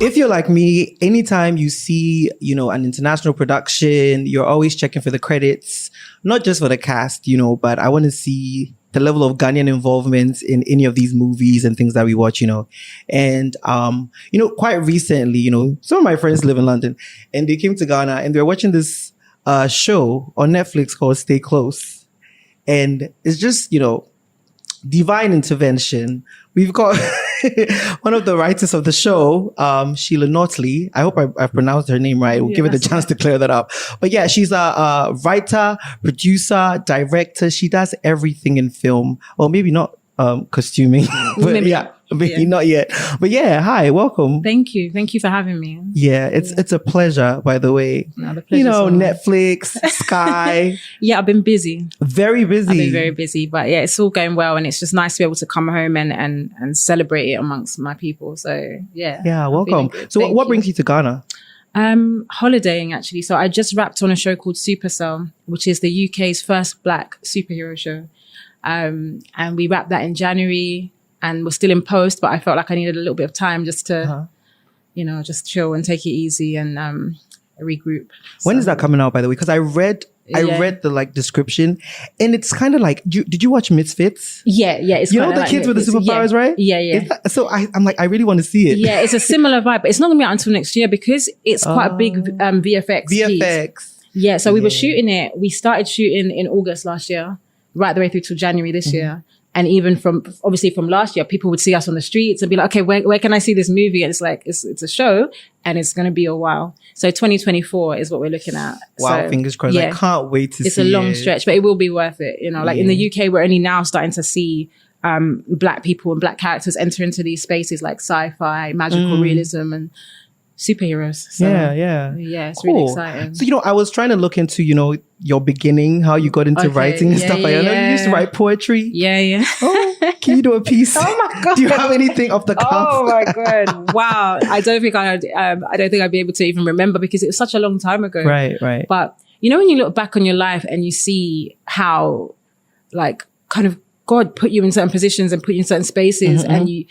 if you're like me, anytime you see, an international production, you're always checking for the credits, not just for the cast, but I want to see the level of Ghanaian involvement in any of these movies and things that we watch, And, quite recently, some of my friends live in London and they came to Ghana and they're watching this show on Netflix called Stay Close. And it's just, divine intervention. We've got one of the writers of the show, Shiela Nortley. I hope I pronounced her name right. We'll give it a chance to clear that up. But yeah, she's a writer, producer, director. She does everything in film. Or maybe not costuming. But maybe not yet. But yeah, hi, welcome. Thank you for having me. Yeah, it's a pleasure, by the way. No, the pleasure's Netflix, Sky. Yeah, I've been busy. Very busy. I've been very busy, but yeah, it's all going well, and it's just nice to be able to come home and celebrate it amongst my people. So yeah. Yeah, welcome. So what brings you to Ghana? Holidaying actually. So I just wrapped on a show called Supacell, which is the UK's first Black superhero show. And we wrapped that in January. And we're still in post, but I felt like I needed a little bit of time just to, just chill and take it easy and regroup. When is that coming out, by the way? Because I read the description, and it's kind of like, did you watch Misfits? Yeah. It's the like kids with the superpowers, right? Yeah. So I'm like, I really want to see it. Yeah, it's a similar vibe, but it's not going to be out until next year because it's quite a big VFX. VFX. Yeah, so we were shooting it. We started shooting in August last year, right the way through till January this year. And even from last year, people would see us on the streets and be like, okay, where can I see this movie? And it's like, it's a show and it's going to be a while. So 2024 is what we're looking at. Wow, so, fingers crossed. I can't wait to see it. It's a long stretch, but it will be worth it. In the UK, we're only now starting to see Black people and Black characters enter into these spaces like sci-fi, magical realism and superheroes. So, yeah, it's really exciting. So, I was trying to look into, your beginning, how you got into writing and stuff. I know you used to write poetry. Yeah. Oh, can you do a piece? Oh my God. Do you have anything off the cuff? Oh my God. Wow. I don't think I'd be able to even remember because it was such a long time ago. Right. But when you look back on your life and you see how like kind of God put you in certain positions and put you in certain spaces and you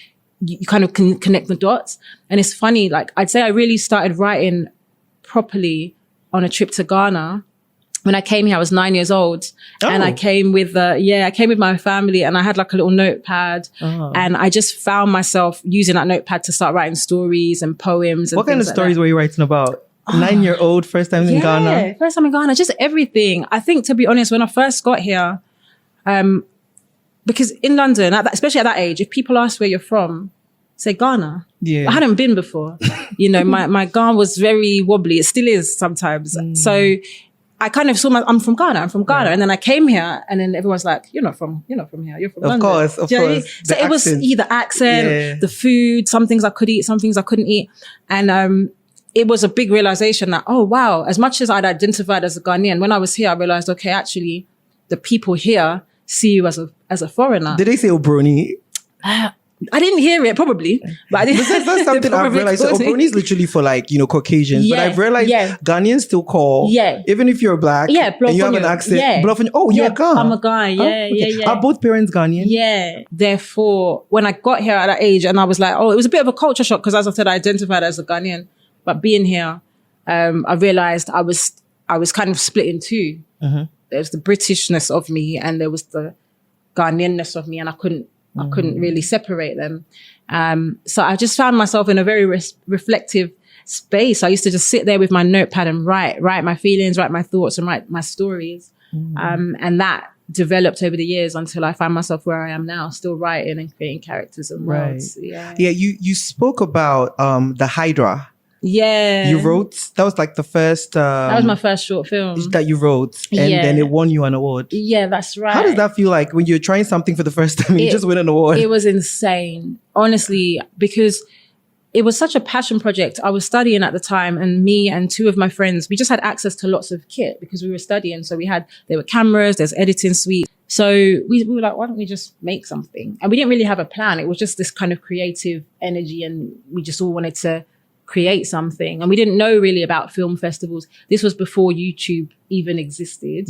kind of can connect the dots. And it's funny, like I'd say I really started writing properly on a trip to Ghana. When I came here, I was 9 years old and I came with my family and I had like a little notepad and I just found myself using that notepad to start writing stories and poems. And what kind of stories were you writing about? 9-year-old, first time in Ghana? First time in Ghana, just everything. I think, to be honest, when I first got here, because in London, especially at that age, if people ask where you're from, say Ghana. Yeah. I hadn't been before. My Ghana was very wobbly. It still is sometimes. So I kind of saw I'm from Ghana. Right. And then I came here and then everyone's like, you're not from here. You're from London. Of course. So it was the accent, the food, some things I could eat, some things I couldn't eat. And it was a big realization that, oh, wow, as much as I'd identified as a Ghanaian, when I was here, I realized, okay, actually, the people here see you as a foreigner. Did they say Obroni? I didn't hear it, probably. But I didn't. That's something I've realized. Obroni is literally for Caucasians. Yeah, but I've realized Ghanaians still call, even if you're Black and you have an accent, you're a Ghan. I'm a Ghan, yeah. Are both parents Ghanaian? Yeah. Therefore, when I got here at that age and I was like, it was a bit of a culture shock because as I said, I identified as a Ghanaian. But being here, I realized I was kind of split in two. There's the Britishness of me and there was the Ghanaianness of me and I couldn't really separate them. So I just found myself in a very reflective space. I used to just sit there with my notepad and write my feelings, write my thoughts and write my stories. And that developed over the years until I find myself where I am now, still writing and creating characters and worlds. Yeah, you spoke about the Hydra. Yeah. You wrote, that was like the first... that was my first short film. That you wrote. And then it won you an award. Yeah, that's right. How does that feel like when you're trying something for the first time and you just win an award? It was insane, honestly, because it was such a passion project. I was studying at the time and me and two of my friends, we just had access to lots of kit because we were studying. So there were cameras, there's editing suite. So we were like, why don't we just make something? And we didn't really have a plan. It was just this kind of creative energy and we just all wanted to create something. And we didn't know really about film festivals. This was before YouTube even existed.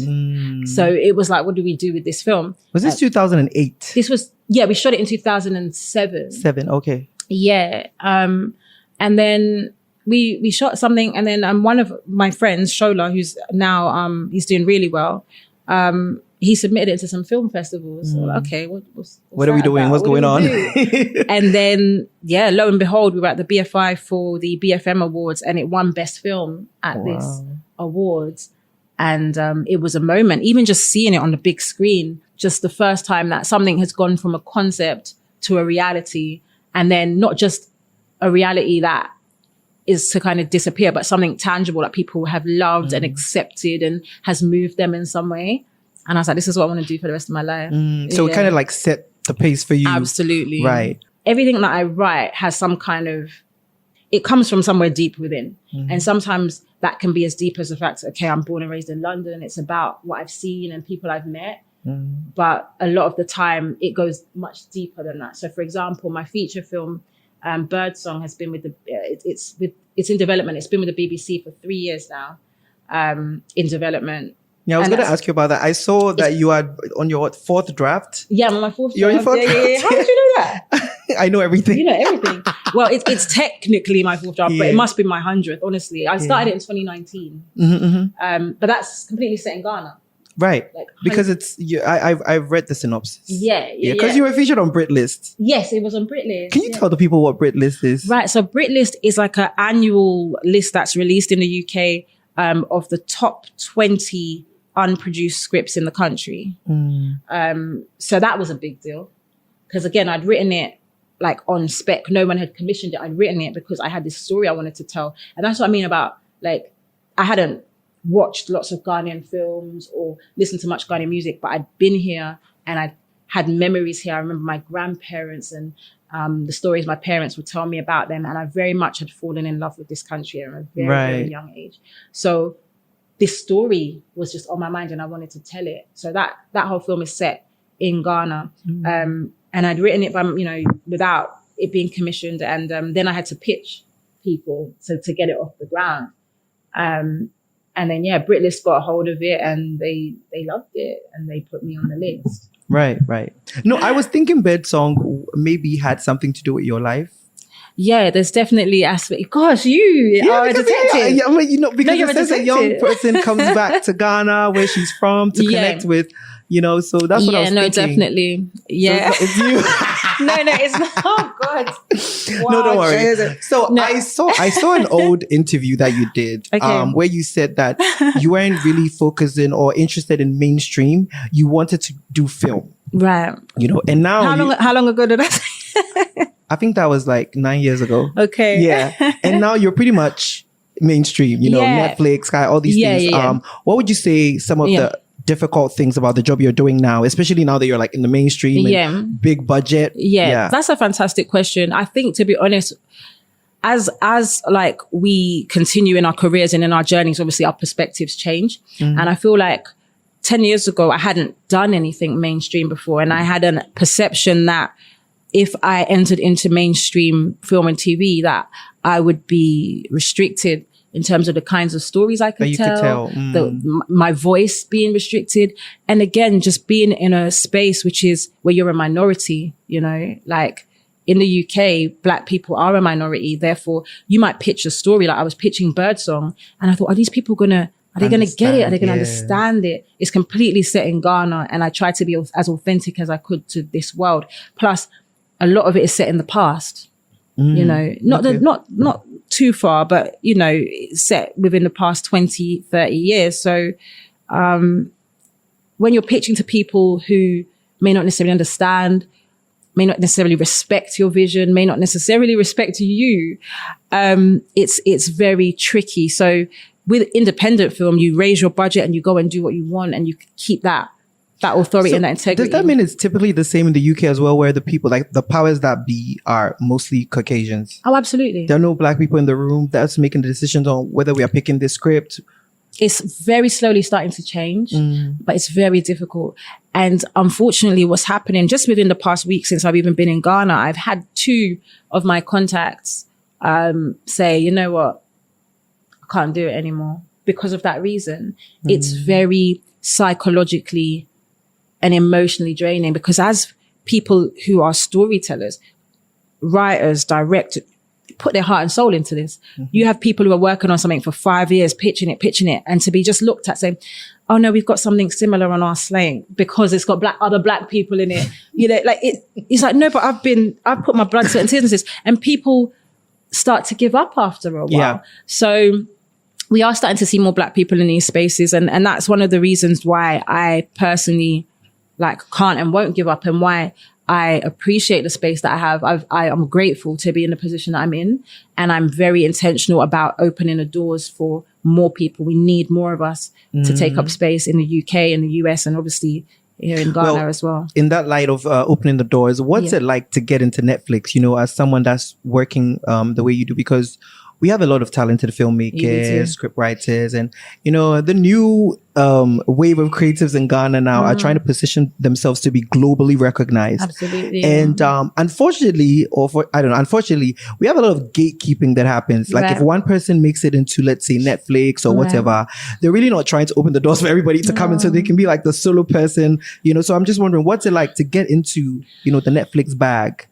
So it was like, what do we do with this film? Was this 2008? This was, we shot it in 2007. Okay. Yeah. And And then we shot something, and then one of my friends, Shola, who's now he's doing really well, he submitted it to some film festivals. So, okay, what's what are we doing? about? What's going on? And then, lo and behold, we were at the BFI for the BFM Awards, and it won Best Film at this awards. And it was a moment, even just seeing it on the big screen, just the first time that something has gone from a concept to a reality, and then not just a reality that is to kind of disappear, but something tangible that people have loved and accepted and has moved them in some way. And I was like, this is what I want to do for the rest of my life. So it kind of like set the pace for you. Absolutely. Right. Everything that I write has some kind of, it comes from somewhere deep within. And sometimes that can be as deep as the fact, okay, I'm born and raised in London. It's about what I've seen and people I've met. But a lot of the time it goes much deeper than that. So for example, my feature film, Birdsong, has been with it's in development. It's been with the BBC for 3 years now, in development. Yeah, I was going to ask you about that. I saw that you are on your fourth draft. Yeah, I'm on my fourth You're draft. Your fourth draft? Yeah. How did you know that? I know everything. You know everything. Well, it's technically my fourth draft, but it must be my 100th, honestly. I started it in 2019. But that's completely set in Ghana. Right. Because it's, I've read the synopsis. Yeah. Because you were featured on Britlist. Yes, it was on Britlist. Can you tell the people what Britlist is? Right. So Britlist is like an annual list that's released in the UK of the top 20 unproduced scripts in the country. So that was a big deal. Because again, I'd written it like on spec. No one had commissioned it. I'd written it because I had this story I wanted to tell. And that's what I mean about, like, I hadn't watched lots of Ghanaian films or listened to much Ghanaian music, but I'd been here and I had memories here. I remember my grandparents and the stories my parents would tell me about them. And I very much had fallen in love with this country at a very, very young age. So this story was just on my mind and I wanted to tell it. So that whole film is set in Ghana. And I'd written it by, without it being commissioned. And then I had to pitch people to get it off the ground. And then, Britlist got a hold of it and they loved it and they put me on the list. Right. No, I was thinking Birdsong maybe had something to do with your life. Yeah, there's definitely aspect. Gosh, you are a detective. Because it says a young person comes back to Ghana, where she's from, to connect with, so that's what I was thinking. Yeah, no, definitely. Yeah. So it's you. No, it's not. Oh, God. Wow, no, don't worry. So no. I saw an old interview that you did where you said that you weren't really focusing or interested in mainstream. You wanted to do film. Right. And now... How long ago did I say? I think that was like 9 years ago. Okay. Yeah. And now you're pretty much mainstream, Netflix, Sky, all these things. Yeah. What would you say some of the difficult things about the job you're doing now, especially now that you're like in the mainstream and big budget? Yeah, that's a fantastic question. I think, to be honest, as like we continue in our careers and in our journeys, obviously our perspectives change. And I feel like 10 years ago, I hadn't done anything mainstream before. And I had a perception that if I entered into mainstream film and TV, that I would be restricted in terms of the kinds of stories I could tell. My voice being restricted. And again, just being in a space which is where you're a minority, like in the UK, Black people are a minority. Therefore, you might pitch a story. Like I was pitching Birdsong and I thought, are these people are they going to get it? Are they going to understand it? It's completely set in Ghana. And I tried to be as authentic as I could to this world. Plus, a lot of it is set in the past. Not too far, but set within the past 20, 30 years. So when you're pitching to people who may not necessarily understand, may not necessarily respect your vision, may not necessarily respect you, it's very tricky. So with independent film, you raise your budget and you go and do what you want and you keep that authority and that integrity. Does that mean it's typically the same in the UK as well, where the people, like the powers that be, are mostly Caucasians? Oh, absolutely. There are no Black people in the room that's making the decisions on whether we are picking this script. It's very slowly starting to change, but it's very difficult. And unfortunately, what's happening just within the past week since I've even been in Ghana, I've had 2 of my contacts say, you know what, I can't do it anymore because of that reason. It's very psychologically and emotionally draining, because as people who are storytellers, writers, directors, put their heart and soul into this. You have people who are working on something for 5 years, pitching it, and to be just looked at saying, oh no, we've got something similar on our slate because it's got other black people in it. You know, like it's like, no, but I've put my blood, sweat and tears into this, and people start to give up after a while. Yeah. So we are starting to see more black people in these spaces. And that's one of the reasons why I personally can't and won't give up, and why I appreciate the space that I have. I am grateful to be in the position that I'm in, and I'm very intentional about opening the doors for more people. We need more of us to take up space in the UK, in the US, and obviously here in Ghana as well. In that light of opening the doors, what's it like to get into Netflix, as someone that's working the way you do? Because we have a lot of talented filmmakers, script writers, and, the new wave of creatives in Ghana now are trying to position themselves to be globally recognized. Absolutely. And unfortunately, unfortunately, we have a lot of gatekeeping that happens. Like if one person makes it into, let's say, Netflix or whatever, they're really not trying to open the doors for everybody to come in so they can be like the solo person, So I'm just wondering, what's it like to get into, the Netflix bag?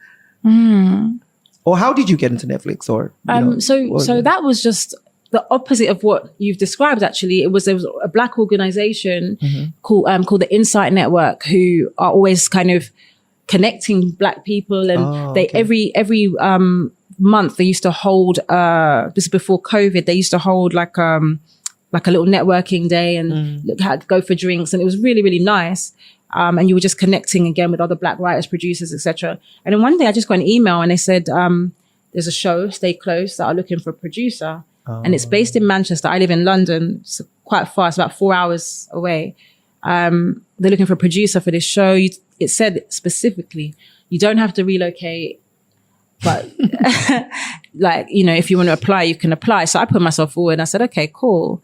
Or how did you get into Netflix? Or so that was just the opposite of what you've described. Actually, there was a black organization called the Insight Network, who are always kind of connecting black people, and they every month they used to hold this is before COVID. They used to hold like a little networking day and go for drinks, and it was really, really nice. And you were just connecting again with other black writers, producers, etc. And then one day I just got an email and they said, there's a show, Stay Close, that are looking for a producer. And it's based in Manchester. I live in London. It's quite far. It's about 4 hours away. They're looking for a producer for this show. It said specifically, you don't have to relocate, but if you want to apply, you can apply. So I put myself forward and I said, okay, cool.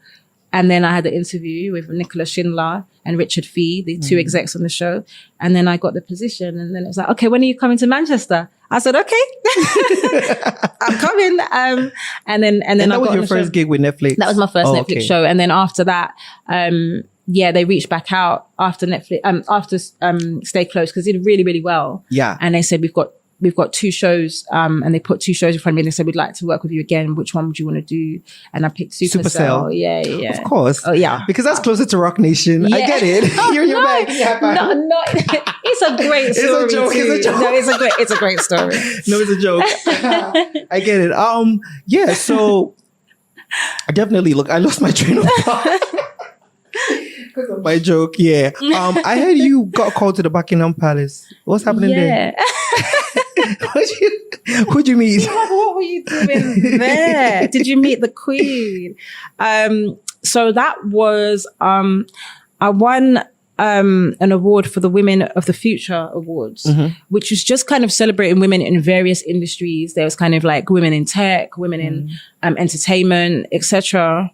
And then I had an interview with Nicola Schindler and Richard Fee, the two execs on the show. And then I got the position. And then it was like, okay, when are you coming to Manchester? I said, okay, I'm coming. And then that was your first gig with Netflix? That was my first Netflix show. And then after that, they reached back out after Netflix, after Stay Close, because it did really, really well. Yeah. And they said, we've got 2 shows, and they put 2 shows in front of me and they said, we'd like to work with you again. Which one would you want to do? And I picked Supacell. Yeah. Of course. Oh, yeah. Because that's closer to Rock Nation. Yeah. I get it. You're in your bag. No. It's a great story. It's a joke. Too. It's a joke. No, it's a great story. No, it's a joke. I get it. So I definitely I lost my train of thought. Because of my joke, yeah. I heard you got called to the Buckingham Palace. What's happening there? Who'd you meet? Yeah, what were you doing there? Did you meet the Queen? So that was I won an award for the Women of the Future Awards, which was just kind of celebrating women in various industries. There was kind of like women in tech, women in entertainment, etc.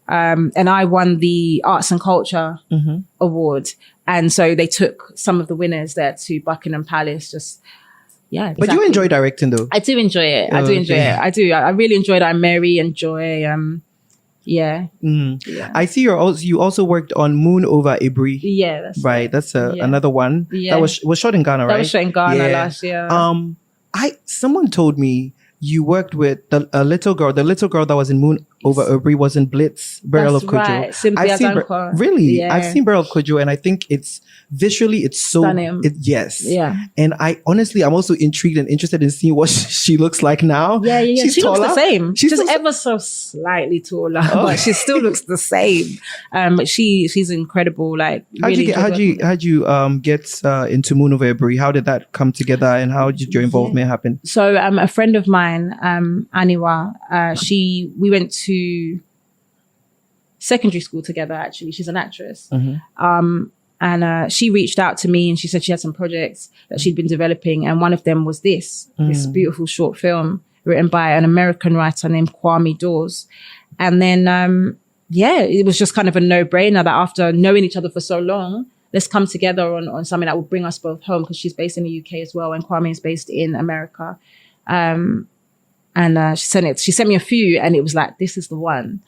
And I won the Arts and Culture Award. And so they took some of the winners there to Buckingham Palace. Exactly. But you enjoy directing though? I do enjoy it. I do. I really enjoyed it. I marry, enjoy. Yeah. I see you also worked on Moon Over Ibri. Yeah, that's right. That's another one. Yeah. That was shot in Ghana, right? That was shot in Ghana last year. Someone told me you worked with the little girl that was in Moon Over Ibri was in Blitz, Burial of Kojo. Right. Cynthia Dankwa. Really? Yeah. I've seen Burial of Kojo, and I think it's visually so stunning. Yes. Yeah. And I'm also intrigued and interested in seeing what she looks like now. Yeah. She taller. looks the same. She's just ever so slightly taller, but she still looks the same. But she's incredible. Like, how'd you get into Moon Over Ibri? How did that come together, and how did your involvement happen? So a friend of mine, Aniwa, we went to secondary school together. Actually, she's an actress. And she reached out to me and she said she had some projects that she'd been developing. And one of them was this beautiful short film written by an American writer named Kwame Dawes. And then, it was just kind of a no-brainer that after knowing each other for so long, let's come together on something that will bring us both home, because she's based in the UK as well and Kwame is based in America. And she sent me a few and it was like, this is the one.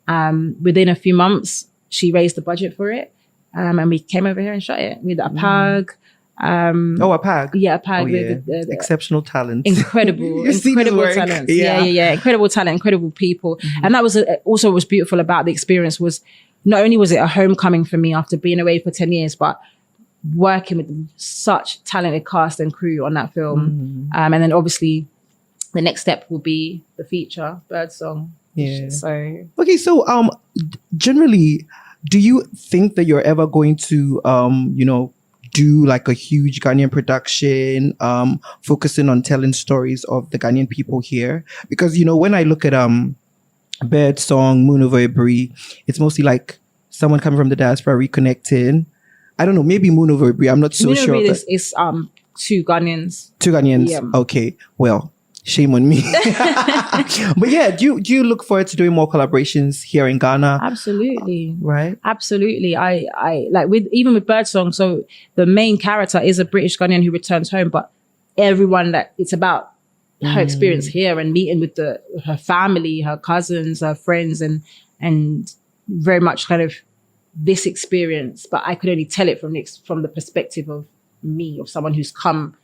Within a few months, she raised the budget for it. And we came over here and shot it with a pug. A PAG. Yeah, a PAG. Oh, yeah. Exceptional talent. Incredible talent. Yeah. Incredible talent, incredible people. And that was also what was beautiful about the experience was not only was it a homecoming for me after being away for 10 years, but working with such talented cast and crew on that film. And then obviously the next step will be the feature, Birdsong. Yeah. So okay, so generally, do you think that you're ever going to do like a huge Ghanaian production, focusing on telling stories of the Ghanaian people here? Because when I look at Birdsong, Moon Over a Brie, it's mostly like someone coming from the diaspora reconnecting. I don't know, maybe Moon Over a Brie, I'm not so sure. Is two Ghanaians. Two Ghanaians? Yeah. Okay, well, shame on me. But yeah, do you look forward to doing more collaborations here in Ghana? Absolutely. Right? Absolutely. I like even with Birdsong, so the main character is a British Ghanaian who returns home, but everyone that it's about her experience here and meeting with her family, her cousins, her friends, and very much kind of this experience. But I could only tell it from the perspective of me, of someone who's come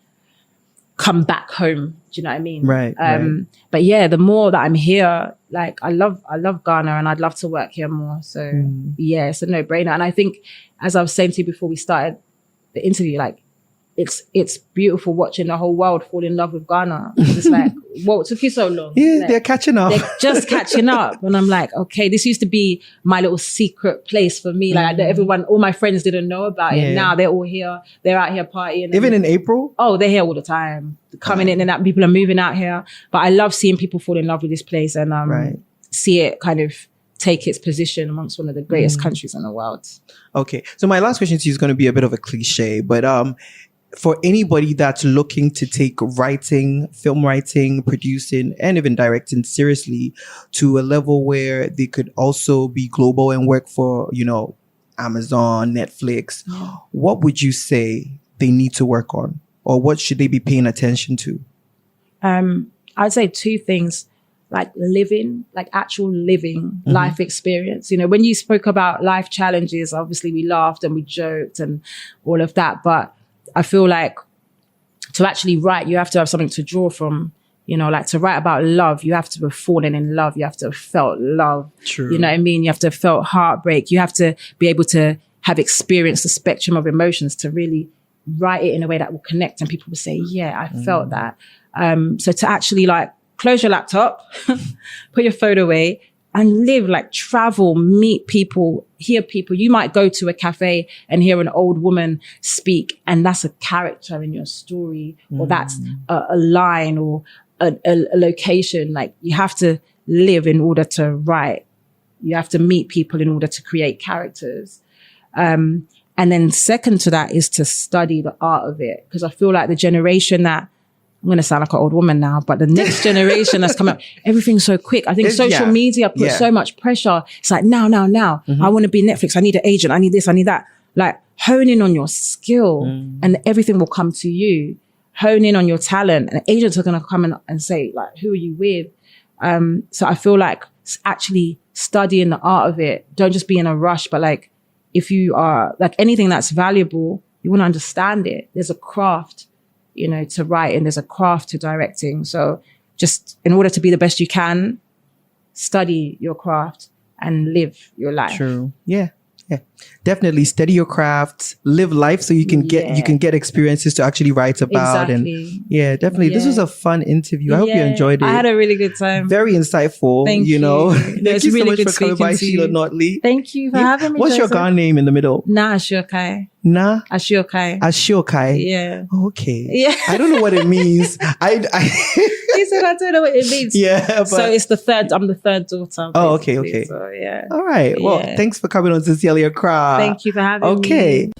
back home. Do you know what I mean? Right. But yeah, the more that I'm here, like I love Ghana and I'd love to work here more. So yeah, it's a no-brainer. And I think, as I was saying to you before we started the interview, like it's beautiful watching the whole world fall in love with Ghana. It's like, what took you so long? Yeah, like, they're catching up. They're just catching up. And I'm like, okay, this used to be my little secret place for me. Like all my friends didn't know about it. Now they're all here. They're out here partying. Even in April? Oh, they're here all the time. Coming in and out. People are moving out here. But I love seeing people fall in love with this place and see it kind of take its position amongst one of the greatest countries in the world. Okay. So my last question to you is going to be a bit of a cliche, but for anybody that's looking to take writing, film writing, producing, and even directing seriously to a level where they could also be global and work for, Amazon, Netflix, what would you say they need to work on? Or what should they be paying attention to? I'd say two things, like actual living life experience. When you spoke about life challenges, obviously we laughed and we joked and all of that, but I feel like to actually write, you have to have something to draw from, like to write about love, you have to have fallen in love. You have to have felt love. True. You know what I mean? You have to have felt heartbreak. You have to be able to have experienced the spectrum of emotions to really write it in a way that will connect and people will say, yeah, I felt that. So to actually like close your laptop, put your phone away, and live, like travel, meet people, hear people. You might go to a cafe and hear an old woman speak, and that's a character in your story, or that's a line or a location. Like you have to live in order to write. You have to meet people in order to create characters. And then second to that is to study the art of it. Because I feel like the generation that, I'm going to sound like an old woman now, but the next generation that's coming up, everything's so quick. I think social media puts so much pressure. It's like now. I want to be Netflix. I need an agent. I need this. I need that. Like hone in on your skill and everything will come to you. Hone in on your talent and agents are going to come in and say like, who are you with? So I feel like actually studying the art of it. Don't just be in a rush, but like if you are like anything that's valuable, you want to understand it. There's a craft to writing, there's a craft to directing. So just in order to be the best you can, study your craft and live your life. True. Yeah. Definitely study your craft, live life so you can get experiences to actually write about. Exactly. And definitely. This was a fun interview. I hope you enjoyed it. I had a really good time. Very insightful. Thank you. Thank you so much for coming by, Shiela Nortley. Thank you for having me. What's your Ghana name in the middle? Na Ashiokai. Na Ashiokai. Yeah. Okay. Yeah. I don't know what it means. He said I don't know what it means. Yeah. But so it's the third. I'm the third daughter. Oh, okay. So, yeah. All right. Well, thanks for coming on Sincerely Accra. Thank you for having me. Okay.